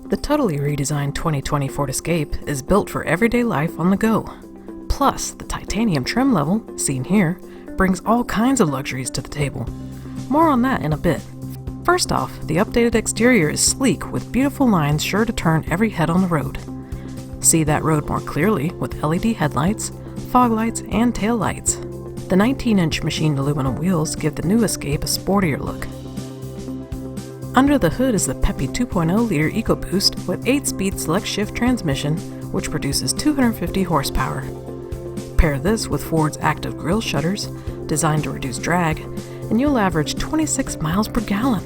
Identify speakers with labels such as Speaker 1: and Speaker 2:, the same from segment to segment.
Speaker 1: The totally redesigned 2020 Ford Escape is built for everyday life on the go. Plus, the titanium trim level, seen here, brings all kinds of luxuries to the table. More on that in a bit. First off, the updated exterior is sleek with beautiful lines sure to turn every head on the road. See that road more clearly with LED headlights, fog lights, and tail lights. The 19-inch machined aluminum wheels give the new Escape a sportier look. Under the hood is the peppy 2.0-liter EcoBoost with 8-speed select-shift transmission, which produces 250 horsepower. Pair this with Ford's active grille shutters, designed to reduce drag, and you'll average 26 miles per gallon.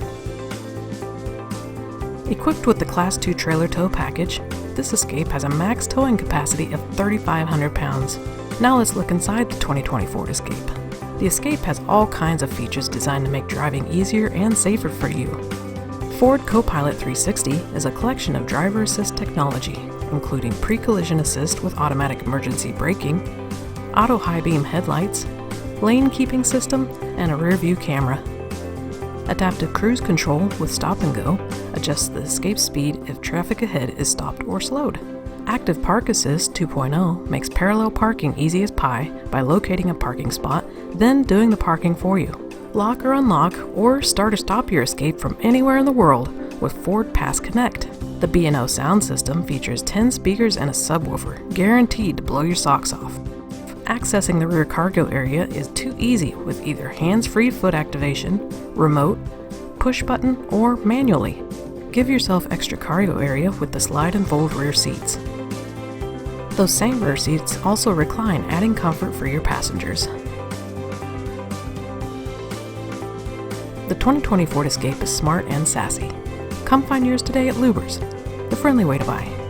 Speaker 1: Equipped with the Class 2 trailer tow package, this Escape has a max towing capacity of 3,500 pounds. Now let's look inside the 2020 Ford Escape. The Escape has all kinds of features designed to make driving easier and safer for you. Ford Copilot 360 is a collection of driver assist technology, including pre-collision assist with automatic emergency braking, auto high beam headlights, lane keeping system, and a rear view camera. Adaptive cruise control with stop and go adjusts the Escape speed if traffic ahead is stopped or slowed. Active Park Assist 2.0 makes parallel parking easy as pie by locating a parking spot, then doing the parking for you. Lock or unlock, or start or stop your Escape from anywhere in the world with Ford Pass Connect. The B&O sound system features 10 speakers and a subwoofer, guaranteed to blow your socks off. Accessing the rear cargo area is too easy with either hands-free foot activation, remote, push button, or manually. Give yourself extra cargo area with the slide and fold rear seats. Those same rear seats also recline, adding comfort for your passengers. The 2020 Ford Escape is smart and sassy. Come find yours today at Luber's, the friendly way to buy.